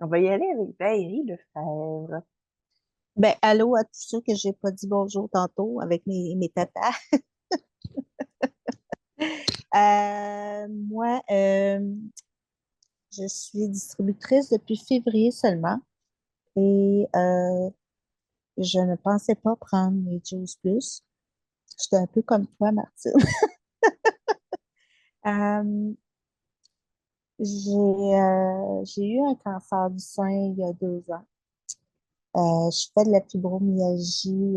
On va y aller avec Valérie Lefebvre. Ben, allô à tous ceux que j'ai pas dit bonjour tantôt avec mes tatas. Moi, je suis distributrice depuis février seulement et je ne pensais pas prendre mes Juice Plus. J'étais un peu comme toi, Martine. Euh, j'ai eu un cancer du sein il y a 2 ans. Je fais de la fibromyalgie.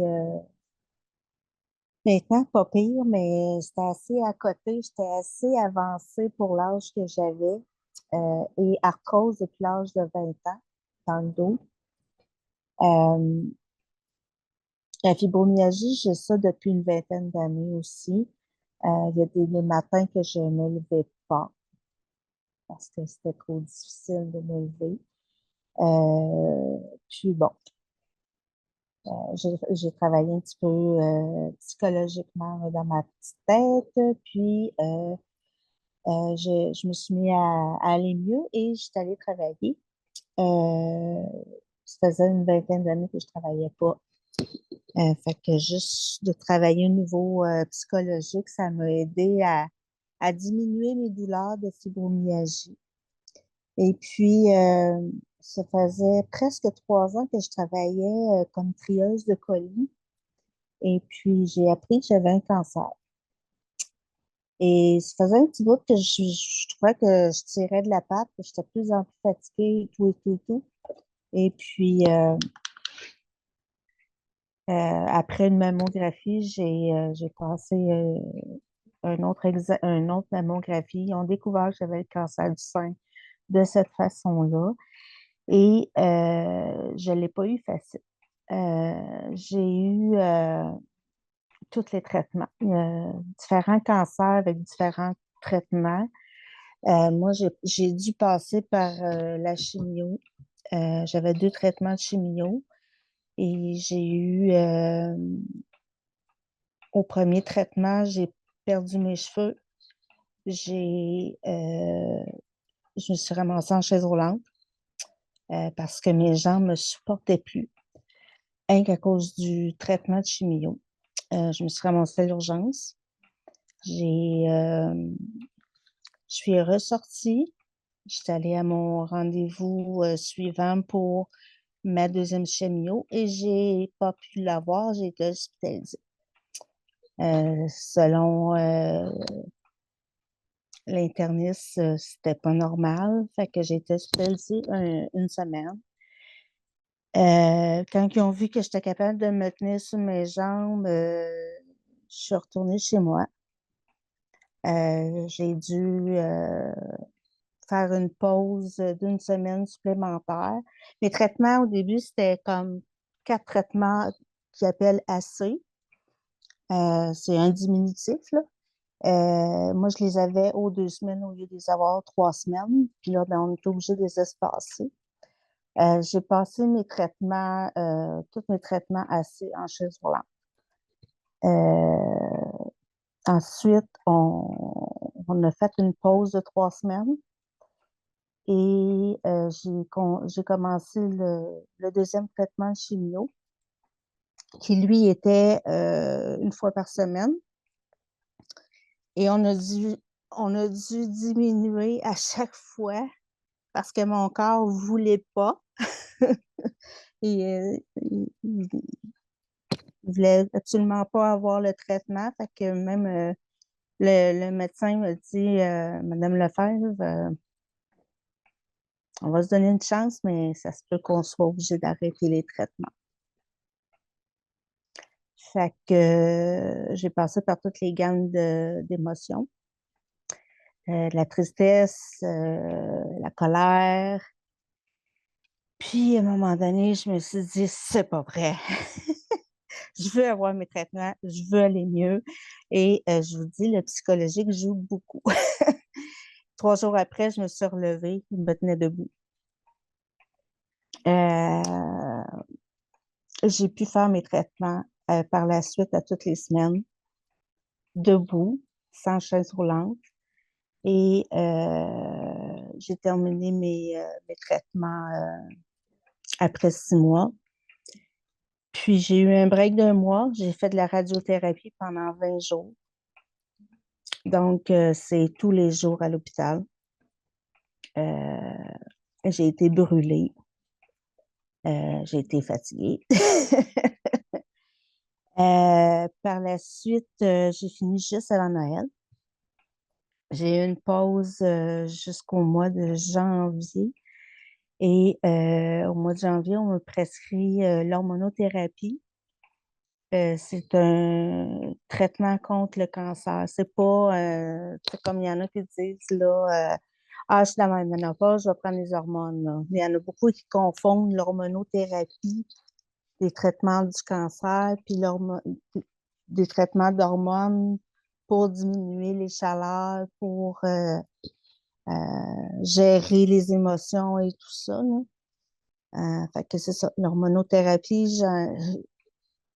Maintenant, pas pire, mais j'étais assez à côté, j'étais assez avancée pour l'âge que j'avais et arthrose depuis l'âge de 20 ans dans le dos. Euh, la fibromyalgie, j'ai ça depuis une vingtaine d'années aussi. Il y a des matins que je ne me levais pas parce que c'était trop difficile de me lever. Puis bon, j'ai travaillé un petit peu psychologiquement dans ma petite tête, puis je me suis mis à aller mieux et je suis allée travailler. Euh, Ça faisait une vingtaine d'années que je ne travaillais pas. Fait que juste de travailler au niveau psychologique, ça m'a aidé à diminuer mes douleurs de fibromyalgie. Et puis, ça faisait presque 3 ans que je travaillais comme trieuse de colis. Et puis, j'ai appris que j'avais un cancer. Et ça faisait un petit bout que je trouvais que je tirais de la patte, que j'étais de plus en plus fatiguée et tout et tout et tout. Et puis, après une mammographie, j'ai passé un autre mammographie. Ils ont découvert que j'avais le cancer du sein de cette façon-là. Et je ne l'ai pas eu facile. J'ai eu tous les traitements. Différents cancers avec différents traitements. Moi, j'ai dû passer par la chimio. J'avais 2 traitements de chimio et j'ai eu, au premier traitement, j'ai perdu mes cheveux. Je me suis ramassée en chaise roulante parce que mes jambes ne me supportaient plus, rien qu'à cause du traitement de chimio. Je me suis ramassée à l'urgence. J'ai, euh, je suis ressortie. J'étais allée à mon rendez-vous suivant pour ma deuxième chimio et j'ai pas pu l'avoir, j'ai été hospitalisée. Selon l'interniste, c'était pas normal, fait que j'ai été hospitalisée une semaine. Quand ils ont vu que j'étais capable de me tenir sur mes jambes, je suis retournée chez moi. J'ai dû faire une pause d'une semaine supplémentaire. Mes traitements au début, c'était comme 4 traitements qu'ils appellent AC. C'est un diminutif, là. Moi, je les avais aux 2 semaines au lieu de les avoir 3 semaines. Puis là, ben, on était obligé de les espacer. J'ai passé tous mes traitements AC en chaise roulante. Euh, Ensuite, on a fait une pause de 3 semaines et j'ai commencé le deuxième traitement de chimio qui, lui, était une fois par semaine. Et on a dû diminuer à chaque fois parce que mon corps ne voulait pas. Il voulait absolument pas avoir le traitement. Fait que même le médecin m'a dit, Madame Lefebvre, on va se donner une chance, mais ça se peut qu'on soit obligé d'arrêter les traitements. Fait que j'ai passé par toutes les gammes d'émotions. La tristesse, la colère. Puis, à un moment donné, je me suis dit, c'est pas vrai. Je veux avoir mes traitements, je veux aller mieux. Et je vous dis, le psychologique joue beaucoup. 3 jours après, je me suis relevée, il me tenait debout. Euh, j'ai pu faire mes traitements par la suite à toutes les semaines, debout, sans chaise roulante. Et j'ai terminé mes traitements après 6 mois. Puis j'ai eu un break d'1 mois. J'ai fait de la radiothérapie pendant 20 jours. Donc, c'est tous les jours à l'hôpital. Euh, j'ai été brûlée. J'ai été fatiguée. Par la suite, j'ai fini juste avant Noël. J'ai eu une pause jusqu'au mois de janvier. Et au mois de janvier, on me prescrit l'hormonothérapie. C'est un traitement contre le cancer. C'est pas, c'est comme il y en a qui disent, là, ah, je suis dans ma ménopause, je vais prendre les hormones, là. Il y en a beaucoup qui confondent l'hormonothérapie, des traitements du cancer, puis des traitements d'hormones pour diminuer les chaleurs, pour euh, gérer les émotions et tout ça, là. Fait que c'est ça. L'hormonothérapie,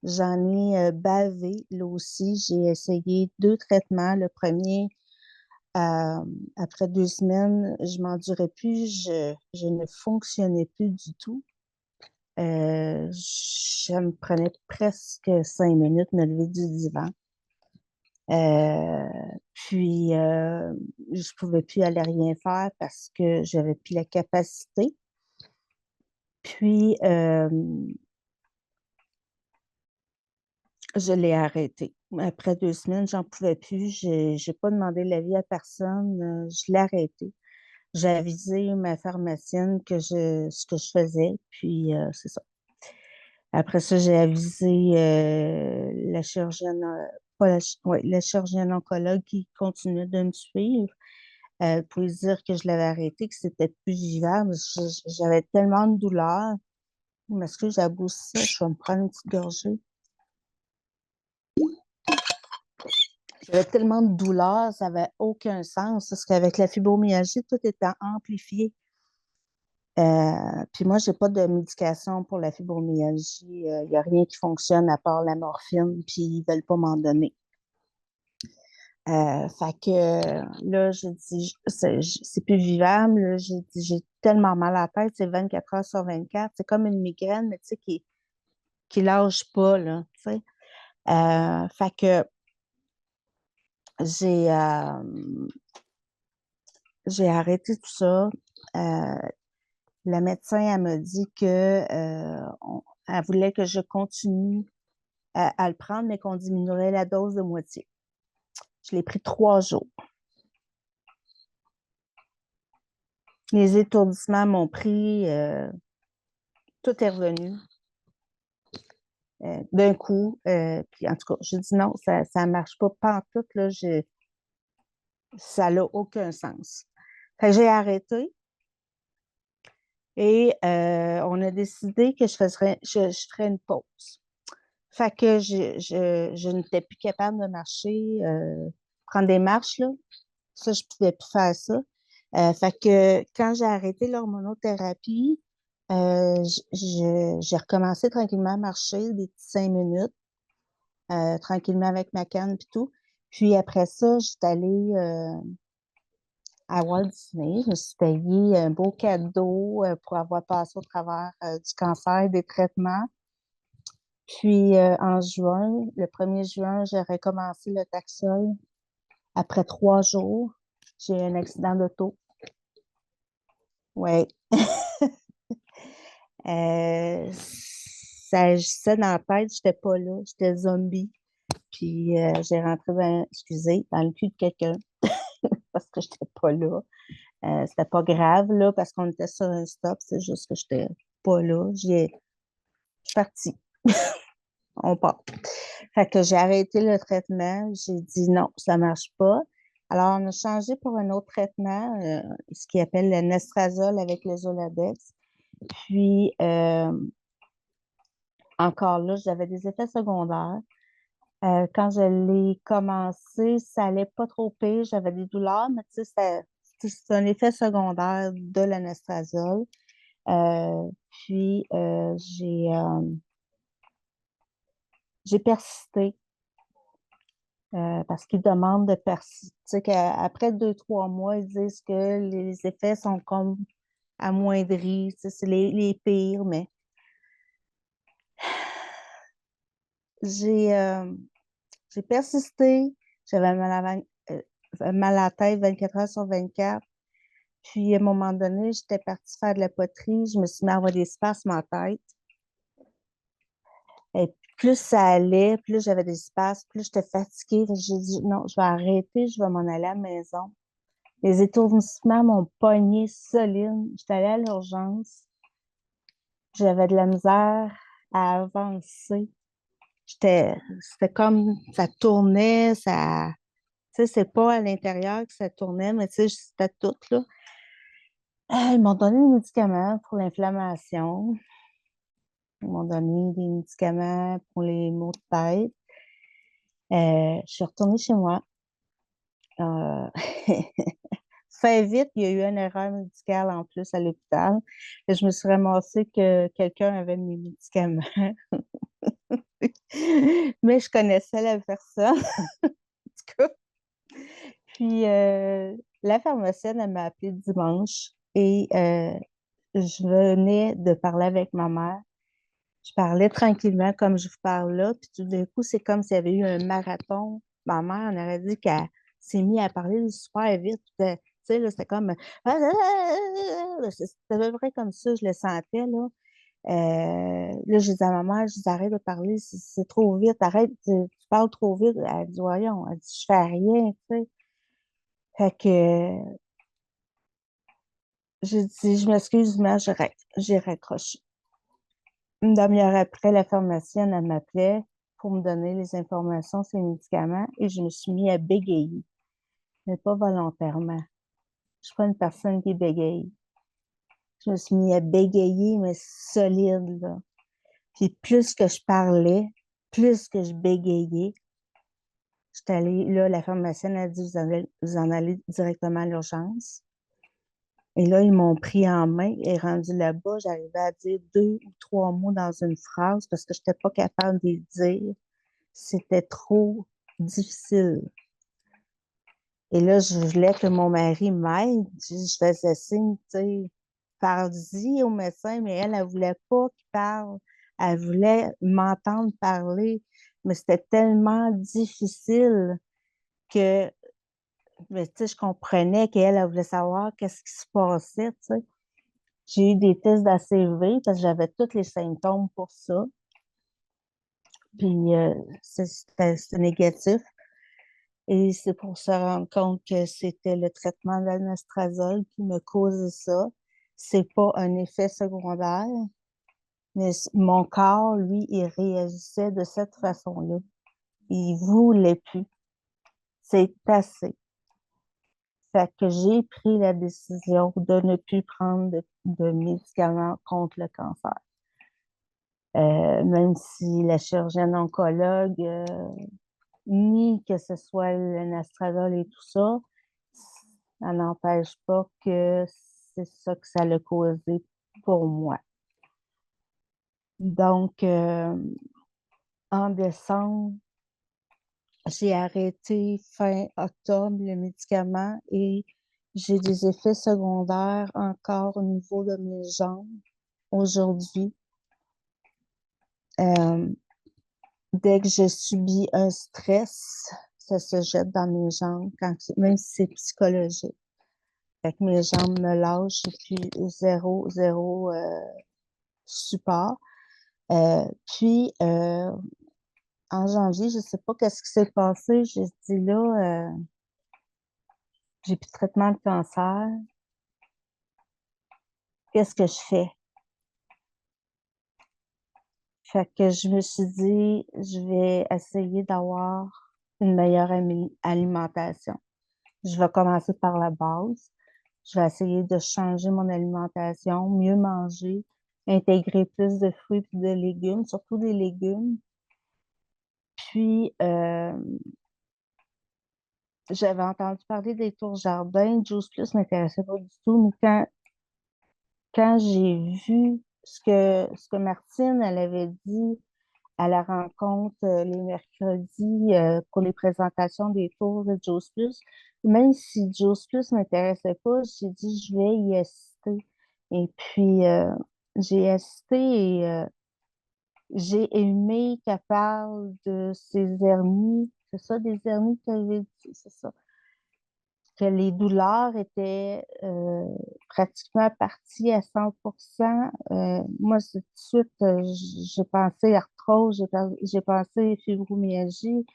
j'en ai bavé là aussi. J'ai essayé 2 traitements. Le premier, euh, après 2 semaines, je m'endurais plus, je ne fonctionnais plus du tout. Je me prenais presque 5 minutes me lever du divan. Euh, puis, je pouvais plus aller rien faire parce que j'avais plus la capacité. Puis, je l'ai arrêté. Après 2 semaines, j'en pouvais plus. J'ai pas demandé l'avis à personne. Je l'ai arrêté. J'ai avisé ma pharmacienne ce que je faisais, puis c'est ça. Après ça, j'ai avisé la chirurgienne, pas ouais, la chirurgienne oncologue qui continuait de me suivre pour lui dire que je l'avais arrêté, que c'était plus vivable. J'avais tellement de douleur. Parce que j'aboussais, je vais me prendre une petite gorgée. J'avais tellement de douleur, ça n'avait aucun sens, parce qu'avec la fibromyalgie, tout était amplifié. Puis moi, je n'ai pas de médication pour la fibromyalgie. Il n'y a rien qui fonctionne à part la morphine, puis ils ne veulent pas m'en donner. Fait que là, j'ai dit, c'est plus vivable. Là. J'ai dit, j'ai tellement mal à la tête, c'est 24 heures sur 24. C'est comme une migraine, mais tu sais, qui lâche pas, là, tu sais. Fait que j'ai j'ai arrêté tout ça. Le médecin, elle m'a dit que elle voulait que je continue à le prendre, mais qu'on diminuerait la dose de moitié. Je l'ai pris 3 jours. Les étourdissements m'ont pris, tout est revenu d'un coup. Puis en tout cas, j'ai dit non, ça ne marche pas pantoute, là, ça n'a aucun sens. Fait que j'ai arrêté et on a décidé que je ferais une pause. Fait que je n'étais plus capable de marcher, prendre des marches, là. Ça, je ne pouvais plus faire ça. Fait que quand j'ai arrêté l'hormonothérapie, j'ai recommencé tranquillement à marcher des petits 5 minutes, tranquillement avec ma canne et tout. Puis après ça, j'étais allée à Walt Disney. Je me suis payé un beau cadeau pour avoir passé au travers du cancer, des traitements. Puis en juin, le 1er juin, j'ai recommencé le Taxol. Après 3 jours, j'ai eu un accident d'auto. Oui. Ça agissait dans la tête, j'étais pas là, j'étais zombie. Puis j'ai rentré excusez, dans le cul de quelqu'un parce que j'étais pas là. C'était pas grave, là, parce qu'on était sur un stop, c'est juste que j'étais pas là. Je suis partie. On part. Fait que j'ai arrêté le traitement. J'ai dit non, ça marche pas. Alors, on a changé pour un autre traitement, ce qu'ils appelle le Nestrazole avec le Zoladex. Puis, encore là, j'avais des effets secondaires. Quand je l'ai commencé, ça allait pas trop pire. J'avais des douleurs, mais tu sais, c'est un effet secondaire de l'anastrazole. Puis, j'ai persisté. parce qu'ils demandent de persister. Tu sais, qu'après 2, 3 mois, ils disent que les effets sont comme amoindris. Tu sais, c'est les pires, mais j'ai j'ai persisté. J'avais mal à la tête 24 heures sur 24. Puis, à un moment donné, j'étais partie faire de la poterie. Je me suis mis à avoir des spasmes en tête. Et plus ça allait, plus j'avais des spasmes, plus j'étais fatiguée. Fait que j'ai dit, non, je vais arrêter, je vais m'en aller à la maison. Les étourdissements m'ont pogné solide. J'étais allée à l'urgence. J'avais de la misère à avancer. C'était comme, ça tournait, ça, tu sais, c'est pas à l'intérieur que ça tournait, mais tu sais, c'était tout, là. Ils m'ont donné des médicaments pour l'inflammation. Ils m'ont donné des médicaments pour les maux de tête. Je suis retournée chez moi. Euh, Fait vite, il y a eu une erreur médicale en plus à l'hôpital. Et je me suis ramassée que quelqu'un avait mes médicaments. Mais je connaissais la personne, en tout cas. Puis la pharmacienne, elle m'a appelé dimanche et je venais de parler avec ma mère. Je parlais tranquillement comme je vous parle là, puis tout d'un coup, c'est comme s'il y avait eu un marathon. Ma mère, on aurait dit qu'elle s'est mise à parler super vite. Tu sais, là, c'était comme... C'était à peu près comme ça, je le sentais, là. Là, je disais à ma mère, je dis, arrête de parler, c'est trop vite, arrête, tu parles trop vite. Elle dit, voyons, elle dit, je fais rien, tu sais. Fait que j'ai dit, je m'excuse, mais j'ai raccroché. Une demi-heure après, la pharmacienne, elle m'appelait pour me donner les informations sur les médicaments et je me suis mis à bégayer, mais pas volontairement. Je suis pas une personne qui bégaye. Je me suis mis à bégayer, mais solide, là. Puis plus que je parlais, plus que je bégayais, j'étais allée, là, la pharmacienne a dit, vous en allez directement à l'urgence. Et là, ils m'ont pris en main et rendu là-bas, j'arrivais à dire 2 ou 3 mots dans une phrase parce que je n'étais pas capable de les dire. C'était trop difficile. Et là, je voulais que mon mari m'aide. Je faisais signe, tu sais, parle-y au médecin, mais elle voulait pas qu'il parle. Elle voulait m'entendre parler. Mais c'était tellement difficile que, mais, tu sais, je comprenais qu'elle, elle voulait savoir qu'est-ce qui se passait, tu sais. J'ai eu des tests d'ACV parce que j'avais tous les symptômes pour ça. Puis, c'était négatif. Et c'est pour se rendre compte que c'était le traitement d'anastrazole qui me causait ça. C'est pas un effet secondaire, mais mon corps, lui, il réagissait de cette façon-là. Il voulait plus. C'est assez. Fait que j'ai pris la décision de ne plus prendre de médicaments contre le cancer. Même si la chirurgienne oncologue ni que ce soit l'anastrozole et tout ça, ça n'empêche pas que c'est ça que ça l'a causé pour moi. Donc, en décembre, j'ai arrêté fin octobre le médicament et j'ai des effets secondaires encore au niveau de mes jambes aujourd'hui. Euh, Dès que je subis un stress, ça se jette dans mes jambes, même si c'est psychologique. Fait que mes jambes me lâchent et puis zéro support. Puis, en janvier, je ne sais pas qu'est-ce qui s'est passé. J'ai dit là, j'ai plus de traitement de cancer. Qu'est-ce que je fais? Fait que je me suis dit, je vais essayer d'avoir une meilleure alimentation. Je vais commencer par la base. Je vais essayer de changer mon alimentation, mieux manger, intégrer plus de fruits et de légumes, surtout des légumes. Puis, j'avais entendu parler des tours jardins. Juice Plus m'intéressait pas du tout, mais quand j'ai vu ce que Martine, elle avait dit à la rencontre les mercredis pour les présentations des tours de Juice Plus. Même si Juice Plus ne m'intéressait pas, j'ai dit je vais y assister. Et puis, j'ai assisté et j'ai aimé qu'elle parle de ses hernies. C'est ça, des hernies qu'elle avait dit, c'est ça. Que les douleurs étaient pratiquement parties à 100%. Moi, tout de suite, j'ai pensé arthrose, j'ai pensé fibromyalgie.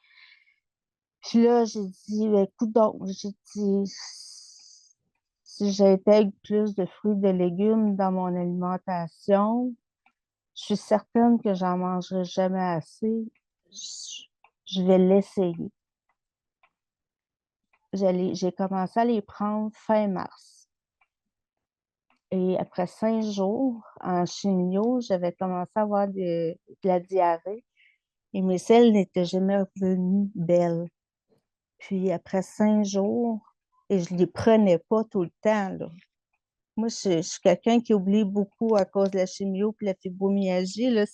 Puis là, j'ai dit, ben, écoute donc, j'ai dit, si j'intègre plus de fruits et de légumes dans mon alimentation, je suis certaine que j'en mangerai jamais assez. Je, je vais l'essayer. J'ai commencé à les prendre fin mars. Et après 5 jours en chimio, j'avais commencé à avoir de la diarrhée et mes selles n'étaient jamais revenues belles. Puis après 5 jours, et je ne les prenais pas tout le temps, là. Moi, je suis quelqu'un qui oublie beaucoup à cause de la chimio et la fibromyalgie. Là,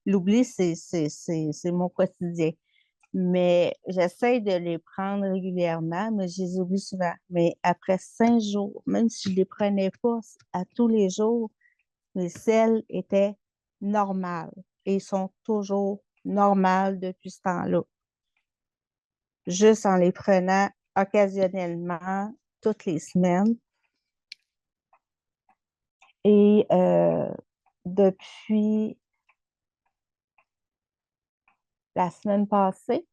l'oubli, c'est mon quotidien. Mais j'essaie de les prendre régulièrement, mais je les oublie souvent. Mais après 5 jours, même si je ne les prenais pas à tous les jours, mes selles étaient normales et sont toujours normales depuis ce temps-là. Juste en les prenant occasionnellement, toutes les semaines. Et depuis la semaine passée,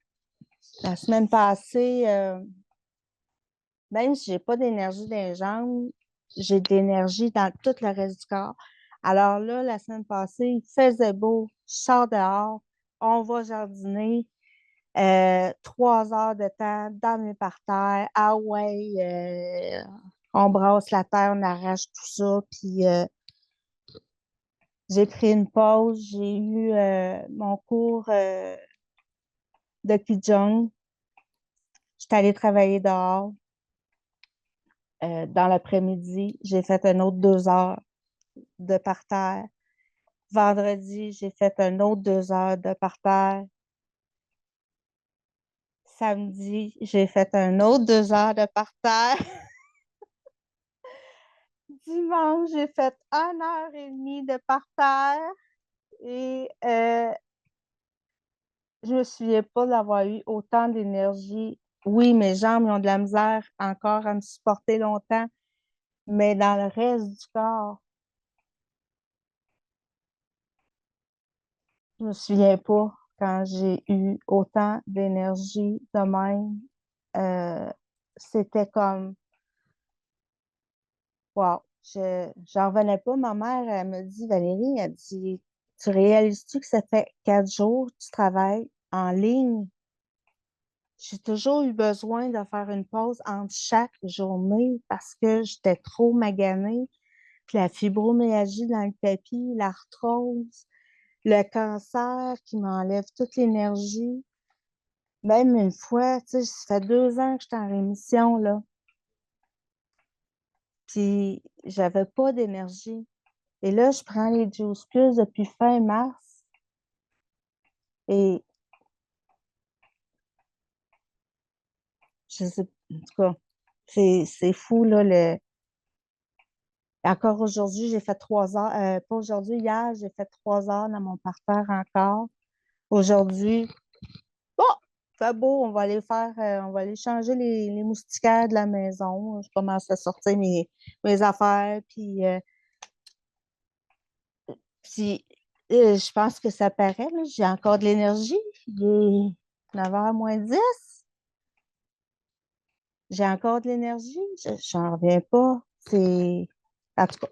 même si je n'ai pas d'énergie dans les jambes, j'ai de l'énergie dans tout le reste du corps. Alors là, la semaine passée, il faisait beau, je sors dehors, on va jardiner, 3 heures de temps dans mes parterres. Ah ouais, on brasse la terre, on arrache tout ça, puis j'ai pris une pause, j'ai eu mon cours de Qigong. J'étais allée travailler dehors. Dans l'après-midi, j'ai fait un autre 2 heures de parterre. Vendredi, j'ai fait un autre 2 heures de parterre. Samedi, j'ai fait un autre 2 heures de parterre. Dimanche, j'ai fait 1 heure et demie de parterre. Et je ne me souviens pas d'avoir eu autant d'énergie. Oui, mes jambes ont de la misère encore à me supporter longtemps, mais dans le reste du corps, je ne me souviens pas quand j'ai eu autant d'énergie de même. Euh, C'était comme, wow, j'en revenais pas. Ma mère, elle me dit, Valérie, elle dit, tu réalises-tu que ça fait 4 jours que tu travailles en ligne? J'ai toujours eu besoin de faire une pause entre chaque journée parce que j'étais trop maganée. Puis la fibromyalgie dans le tapis, l'arthrose, le cancer qui m'enlève toute l'énergie. Même une fois, tu sais, ça fait 2 ans que j'étais en rémission, là. Puis j'avais pas d'énergie. Et là, je prends les Juice Plus depuis fin mars. Et je sais, en tout cas, c'est fou, là. Encore aujourd'hui, j'ai fait 3 heures. Pas aujourd'hui, hier, j'ai fait 3 heures dans mon parterre encore. Aujourd'hui, bon, fait beau, on va aller changer les moustiquaires de la maison. Je commence à sortir mes affaires, puis je pense que ça paraît, là, j'ai encore de l'énergie. Il est 9h moins 10. J'ai encore de l'énergie. J'en reviens pas. En tout cas,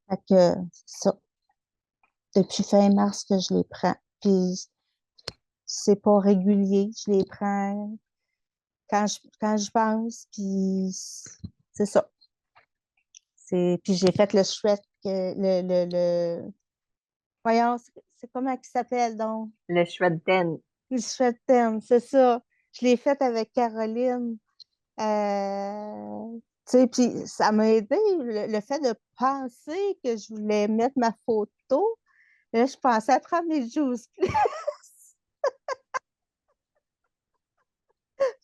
fait que, c'est ça. Depuis fin mars que je les prends. Puis c'est pas régulier. Je les prends quand je pense, puis c'est ça. Puis j'ai fait le chouette, voyons, c'est comment il s'appelle donc? Le chouette den. Le chouette thème, c'est ça. Je l'ai fait avec Caroline. Tu sais, puis ça m'a aidé, le fait de penser que je voulais mettre ma photo, Là, je pensais à prendre mes juice plus.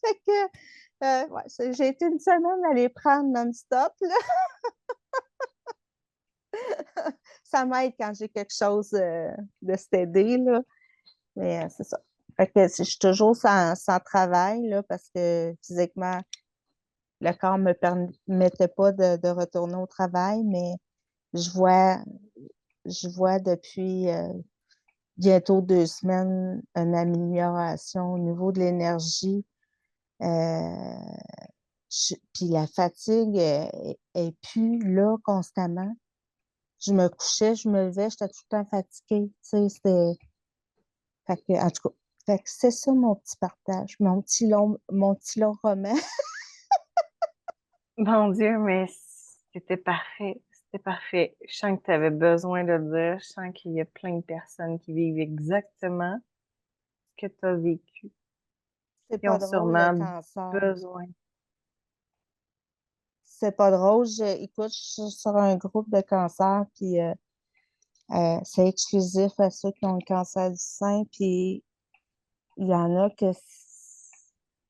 Fait que, ouais, j'ai été une semaine à les prendre non-stop, là. Ça m'aide quand j'ai quelque chose de stédé, là. Mais c'est ça. Fait que je suis toujours sans travail, là, parce que physiquement, le corps ne me permettait pas de retourner au travail, mais je vois, je vois depuis bientôt 2 semaines une amélioration au niveau de l'énergie. Euh, Puis la fatigue est plus là constamment. Je me couchais, je me levais, j'étais tout le temps fatiguée. Tu sais, fait que, en tout cas, fait que c'est ça mon petit partage, mon petit long roman. Mon Dieu, mais c'était parfait. C'était parfait. Je sens que tu avais besoin de le dire. Je sens qu'il y a plein de personnes qui vivent exactement ce que tu as vécu, C'est qui pas ont drôle, le sûrement cancer. besoin. C'est pas drôle. Écoute, je suis sur un groupe de cancer, puis c'est exclusif à ceux qui ont le cancer du sein, puis il y en a que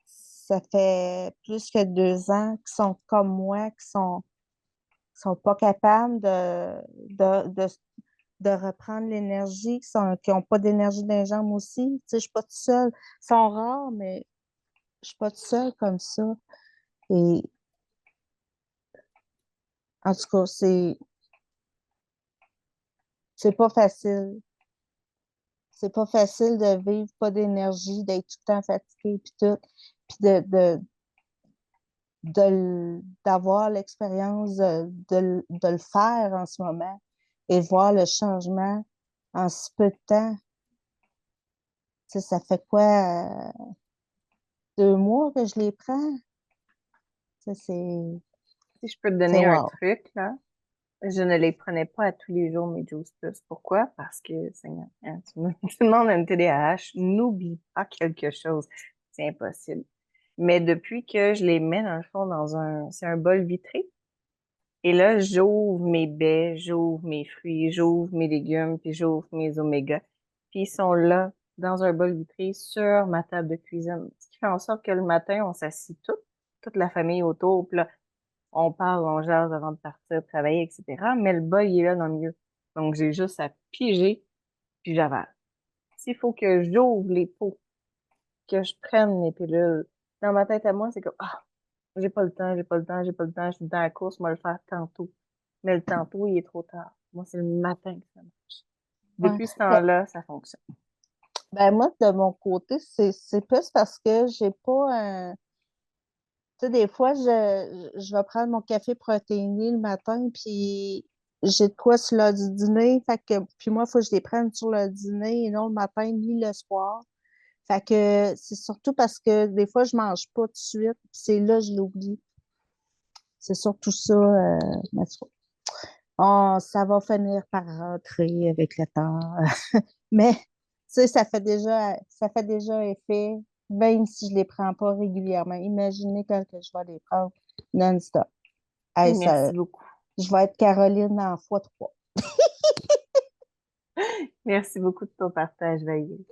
ça fait plus que 2 ans qui sont comme moi, qui sont pas capables de reprendre l'énergie, qui n'ont pas d'énergie dans les jambes aussi. Tu sais, je suis pas toute seule. Ils sont rares, mais je suis pas toute seule comme ça. Et en tout cas, c'est pas facile. C'est pas facile de vivre pas d'énergie, d'être tout le temps fatigué, puis tout. Puis d'avoir l'expérience de le faire en ce moment et voir le changement en si peu de temps. Tu sais, ça fait quoi, 2 mois que je les prends? Ça, Si je peux te c'est donner un wow. truc, là, je ne les prenais pas à tous les jours, mes Juice Plus. Pourquoi? Parce que, Seigneur, hein, tout le monde a une TDAH. N'oublie pas quelque chose. C'est impossible. Mais depuis que je les mets, dans le fond, c'est un bol vitré. Et là, j'ouvre mes baies, j'ouvre mes fruits, j'ouvre mes légumes, puis j'ouvre mes omégas. Puis ils sont là, dans un bol vitré, sur ma table de cuisine. Ce qui fait en sorte que le matin, on s'assit toute la famille autour, puis là, on parle, on jase avant de partir travailler, etc. Mais le bol, il est là dans le milieu. Donc, j'ai juste à piger, puis j'avale. S'il faut que j'ouvre les pots, que je prenne mes pilules, dans ma tête à moi, c'est comme, ah, j'ai pas le temps, j'ai pas le temps, j'ai pas le temps, je suis dans la course, moi le faire tantôt. Mais le tantôt, il est trop tard. Moi, c'est le matin que ça marche. Ouais. Depuis ce Ben, temps-là, ça fonctionne. ben, moi, de mon côté, c'est plus parce que j'ai pas un. Tu sais, des fois, je vais prendre mon café protéiné le matin, puis j'ai de quoi sur l'heure du dîner. Fait que, puis moi, il faut que je les prenne sur le dîner et non le matin ni le soir. Fait que c'est surtout parce que des fois, je mange pas tout de suite, puis c'est là que je l'oublie. C'est surtout ça, ma foi. Oh, ça va finir par rentrer avec le temps. Mais, tu sais, ça fait déjà effet, même si je les prends pas régulièrement. Imaginez quand que je vais les prendre non-stop. Hey, Merci beaucoup. je vais être Caroline en fois 3. Merci beaucoup de ton partage, Vaïe.